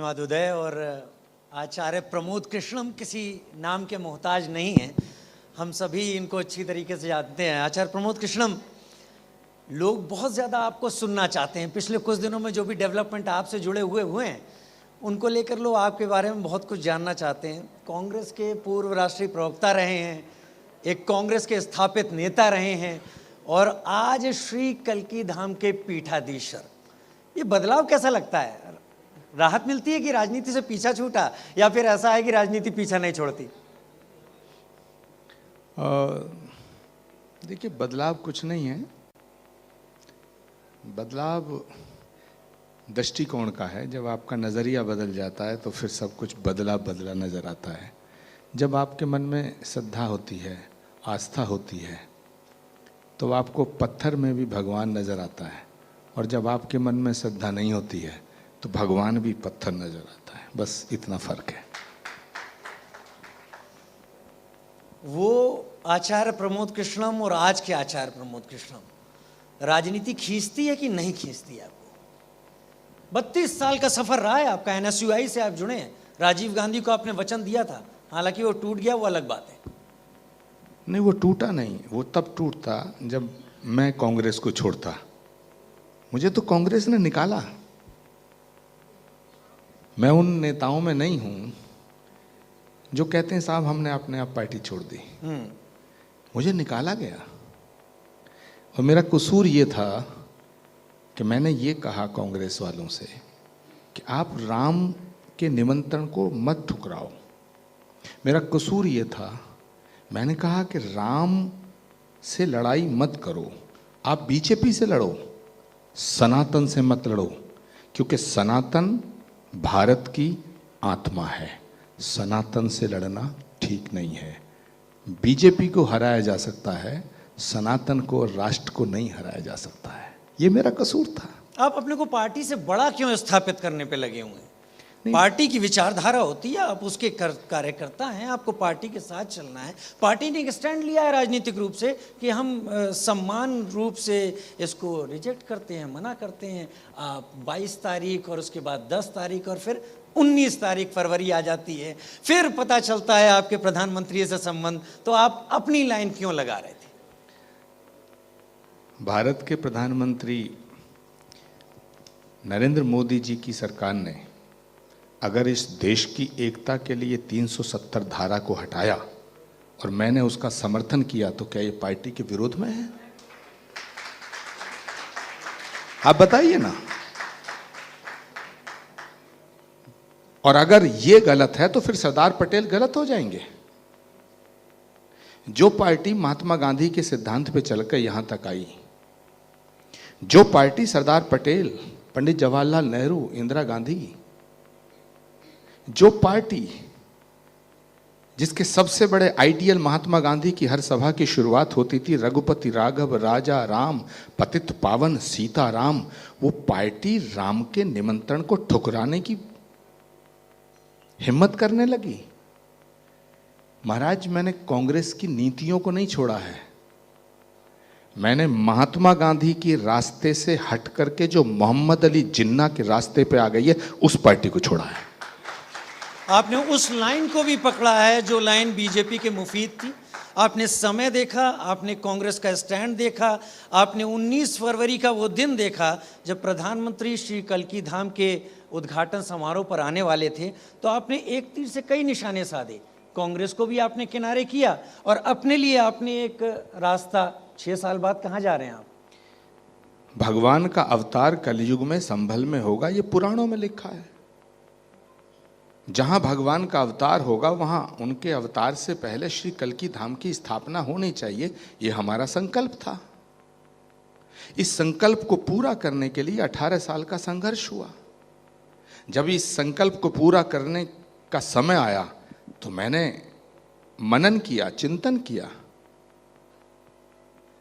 महोदय और आचार्य प्रमोद कृष्णम किसी नाम के मोहताज नहीं हैं। हम सभी इनको अच्छी तरीके से जानते हैं। आचार्य प्रमोद कृष्णम, लोग बहुत ज़्यादा आपको सुनना चाहते हैं। पिछले कुछ दिनों में जो भी डेवलपमेंट आपसे जुड़े हुए हैं उनको लेकर लोग आपके बारे में बहुत कुछ जानना चाहते हैं। कांग्रेस के पूर्व राष्ट्रीय प्रवक्ता रहे हैं, एक कांग्रेस के स्थापित नेता रहे हैं और आज श्री कल्की धाम के पीठाधीश्वर। ये बदलाव कैसा लगता है? राहत मिलती है कि राजनीति से पीछा छूटा, या फिर ऐसा है कि राजनीति पीछा नहीं छोड़ती? देखिए, बदलाव कुछ नहीं है। बदलाव दृष्टिकोण का है। जब आपका नज़रिया बदल जाता है तो फिर सब कुछ बदला बदला नज़र आता है। जब आपके मन में श्रद्धा होती है, आस्था होती है, तो आपको पत्थर में भी भगवान नज़र आता है, और जब आपके मन में श्रद्धा नहीं होती है तो भगवान भी पत्थर नज़र आता है। बस इतना फ़र्क है। वो आचार्य प्रमोद कृष्णम और आज के आचार्य प्रमोद कृष्णम, राजनीति खींचती है कि नहीं खींचती है आपको? 32 साल का सफर रहा है आपका। NSUI से आप जुड़े हैं। राजीव गांधी को आपने वचन दिया था, हालांकि वो टूट गया, वो अलग बात है। नहीं, वो टूटा नहीं। वो तब टूटता जब मैं कांग्रेस को छोड़ता। मुझे तो कांग्रेस ने निकाला। मैं उन नेताओं में नहीं हूं जो कहते हैं साहब हमने अपने आप पार्टी छोड़ दी। मुझे निकाला गया, और मेरा कसूर ये था कि मैंने ये कहा कांग्रेस वालों से कि आप राम के निमंत्रण को मत ठुकराओ। मेरा कसूर ये था, मैंने कहा कि राम से लड़ाई मत करो, आप बीजेपी से लड़ो, सनातन से मत लड़ो, क्योंकि सनातन भारत की आत्मा है। सनातन से लड़ना ठीक नहीं है। बीजेपी को हराया जा सकता है, सनातन को और राष्ट्र को नहीं हराया जा सकता है। ये मेरा कसूर था। आप अपने को पार्टी से बड़ा क्यों स्थापित करने पे लगे हुए हैं? पार्टी की विचारधारा होती है, आप उसके कार्यकर्ता हैं, आपको पार्टी के साथ चलना है। पार्टी ने एक स्टैंड लिया है राजनीतिक रूप से कि हम सम्मान रूप से इसको रिजेक्ट करते हैं, मना करते हैं। 22 तारीख और उसके बाद 10 तारीख और फिर 19 तारीख फरवरी आ जाती है, फिर पता चलता है आपके प्रधानमंत्री से संबंध। तो आप अपनी लाइन क्यों लगा रहे थे? भारत के प्रधानमंत्री नरेंद्र मोदी जी की सरकार ने अगर इस देश की एकता के लिए 370 धारा को हटाया और मैंने उसका समर्थन किया, तो क्या ये पार्टी के विरोध में है? आप बताइए ना। और अगर ये गलत है तो फिर सरदार पटेल गलत हो जाएंगे। जो पार्टी महात्मा गांधी के सिद्धांत पे चलकर यहां तक आई, जो पार्टी सरदार पटेल, पंडित जवाहरलाल नेहरू, इंदिरा गांधी, जो पार्टी जिसके सबसे बड़े आइडियल महात्मा गांधी की हर सभा की शुरुआत होती थी रघुपति राघव राजा राम पतित पावन सीता राम, वो पार्टी राम के निमंत्रण को ठुकराने की हिम्मत करने लगी। महाराज, मैंने कांग्रेस की नीतियों को नहीं छोड़ा है। मैंने महात्मा गांधी के रास्ते से हट करके जो मोहम्मद अली जिन्ना के रास्ते पे आ गई है, उस पार्टी को छोड़ा है। आपने उस लाइन को भी पकड़ा है जो लाइन बीजेपी के मुफीद थी। आपने समय देखा, आपने कांग्रेस का स्टैंड देखा, आपने 19 फरवरी का वो दिन देखा जब प्रधानमंत्री श्री कल्की धाम के उद्घाटन समारोह पर आने वाले थे, तो आपने एक तीर से कई निशाने साधे। कांग्रेस को भी आपने किनारे किया और अपने लिए आपने एक रास्ता। 6 साल बाद कहाँ जा रहे हैं आप? भगवान का अवतार कलयुग में संभल में होगा, ये पुराणों में लिखा है। जहां भगवान का अवतार होगा वहां उनके अवतार से पहले श्री कल्की धाम की स्थापना होनी चाहिए। ये हमारा संकल्प था। इस संकल्प को पूरा करने के लिए 18 साल का संघर्ष हुआ। जब इस संकल्प को पूरा करने का समय आया तो मैंने मनन किया, चिंतन किया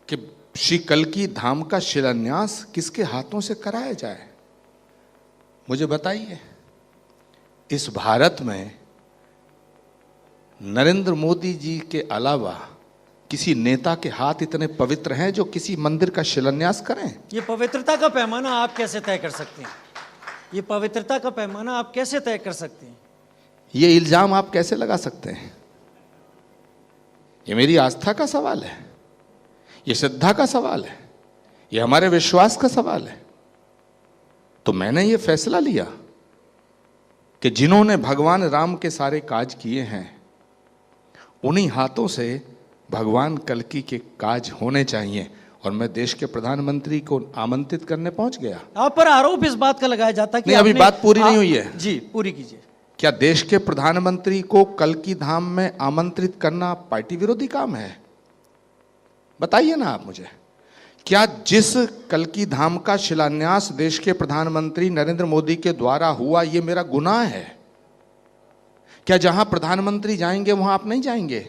कि श्री कल्की धाम का शिलान्यास किसके हाथों से कराया जाए। मुझे बताइए, इस भारत में नरेंद्र मोदी जी के अलावा किसी नेता के हाथ इतने पवित्र हैं जो किसी मंदिर का शिलान्यास करें? ये पवित्रता का पैमाना आप कैसे तय कर सकते हैं? ये पवित्रता का पैमाना आप कैसे तय कर सकते हैं? ये इल्जाम आप कैसे लगा सकते हैं? ये मेरी आस्था का सवाल है, ये श्रद्धा का सवाल है, ये हमारे विश्वास का सवाल है। तो मैंने ये फैसला लिया कि जिन्होंने भगवान राम के सारे काज किए हैं, उन्हीं हाथों से भगवान कल्कि के काज होने चाहिए। और मैं देश के प्रधानमंत्री को आमंत्रित करने पहुंच गया। आप पर आरोप इस बात का लगाया जाता है कि नहीं, अभी बात पूरी नहीं हुई है। जी, पूरी कीजिए। क्या देश के प्रधानमंत्री को कल्कि धाम में आमंत्रित करना पार्टी विरोधी काम है? बताइए ना आप मुझे। क्या जिस कल्कि धाम का शिलान्यास देश के प्रधानमंत्री नरेंद्र मोदी के द्वारा हुआ, यह मेरा गुनाह है? क्या जहां प्रधानमंत्री जाएंगे वहां आप नहीं जाएंगे?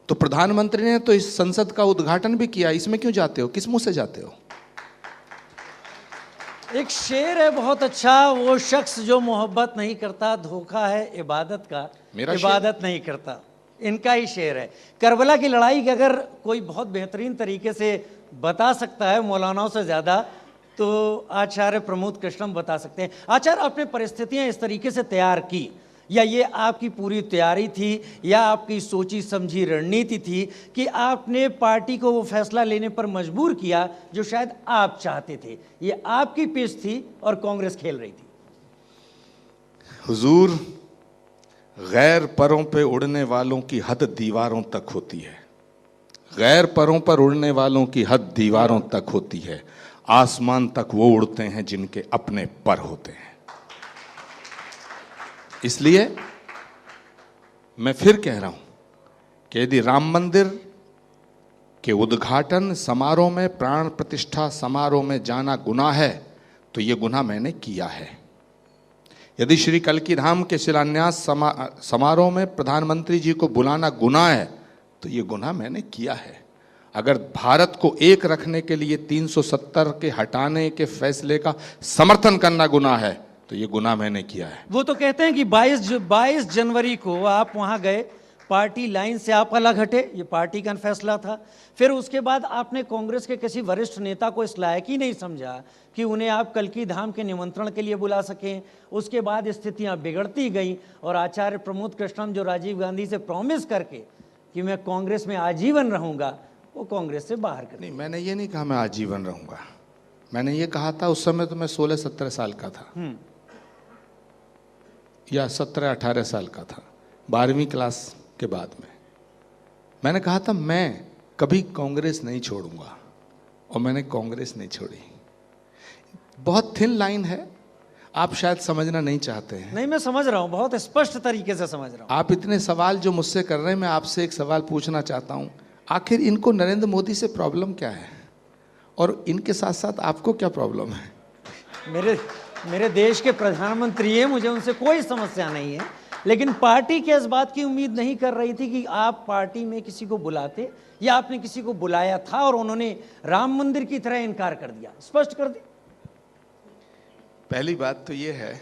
तो प्रधानमंत्री ने तो इस संसद का उद्घाटन भी किया, इसमें क्यों जाते हो? किस मुंह से जाते हो? एक शेर है बहुत अच्छा, वो शख्स जो मोहब्बत नहीं करता धोखा है इबादत का, मेरा इबादत नहीं करता। इनका ही शेर है। करबला की लड़ाई की अगर कोई बहुत बेहतरीन तरीके से बता सकता है मौलानाओं से ज़्यादा, तो आचार्य प्रमोद कृष्णम बता सकते हैं। आचार्य, आपने परिस्थितियां इस तरीके से तैयार की, या ये आपकी पूरी तैयारी थी, या आपकी सोची समझी रणनीति थी कि आपने पार्टी को वो फैसला लेने पर मजबूर किया जो शायद आप चाहते थे? ये आपकी पेश थी और कांग्रेस खेल रही थी? हुजूर, गैर परों पे उड़ने वालों की हद दीवारों तक होती है। गैर परों पर उड़ने वालों की हद दीवारों तक होती है। आसमान तक वो उड़ते हैं जिनके अपने पर होते हैं। इसलिए मैं फिर कह रहा हूं कि यदि राम मंदिर के उद्घाटन समारोह में, प्राण प्रतिष्ठा समारोह में जाना गुनाह है, तो ये गुनाह मैंने किया है। यदि श्री कल्कि धाम के शिलान्यास समारोह में प्रधानमंत्री जी को बुलाना गुनाह है, तो ये गुनाह मैंने किया है। अगर भारत को एक रखने के लिए 370 के हटाने के फैसले का समर्थन करना गुनाह है, तो ये गुनाह मैंने किया है। वो तो कहते हैं कि 22 जनवरी को आप वहां गए, पार्टी लाइन से आप अलग हटे, ये पार्टी का फैसला था। फिर उसके बाद आपने कांग्रेस के किसी वरिष्ठ नेता को इस लायक ही नहीं समझा कि उन्हें आप कल्कि धाम के निमंत्रण के लिए बुला सकें। उसके बाद स्थितियां बिगड़ती गईं और आचार्य प्रमोद कृष्णम जो राजीव गांधी से प्रॉमिस करके कि मैं कांग्रेस में आजीवन रहूंगा, वो कांग्रेस से बाहर कर। नहीं, मैंने ये नहीं कहा मैं आजीवन रहूंगा। मैंने ये कहा था, उस समय तो मैं 16-17 साल का था, या 17-18 साल का था, 12वीं क्लास के बाद में। मैंने कहा था मैं कभी कांग्रेस नहीं छोड़ूंगा, और मैंने कांग्रेस नहीं छोड़ी। बहुत थिन लाइन है, आप शायद समझना नहीं चाहते हैं। नहीं, मैं समझ रहा हूं, बहुत स्पष्ट तरीके से समझ रहा हूं। आप इतने सवाल जो मुझसे कर रहे हैं, मैं आपसे एक सवाल पूछना चाहता हूं। आखिर इनको नरेंद्र मोदी से प्रॉब्लम क्या है, और इनके साथ साथ आपको क्या प्रॉब्लम है? मेरे देश के प्रधानमंत्री हैं, मुझे उनसे कोई समस्या नहीं है, लेकिन पार्टी की इस बात की उम्मीद नहीं कर रही थी कि आप पार्टी में किसी को बुलाते, या आपने किसी को बुलाया था और उन्होंने राम मंदिर की तरह इनकार कर दिया। स्पष्ट कर दे। पहली बात तो ये है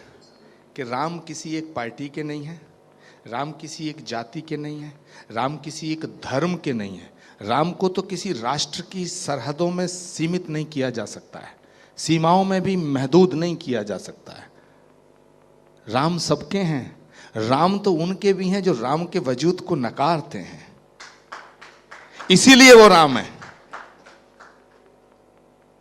कि राम किसी एक पार्टी के नहीं है, राम किसी एक जाति के नहीं है, राम किसी एक धर्म के नहीं है। राम को तो किसी राष्ट्र की सरहदों में सीमित नहीं किया जा सकता है, सीमाओं में भी महदूद नहीं किया जा सकता है। राम सबके हैं। राम तो उनके भी हैं जो राम के वजूद को नकारते हैं, इसीलिए वो राम है।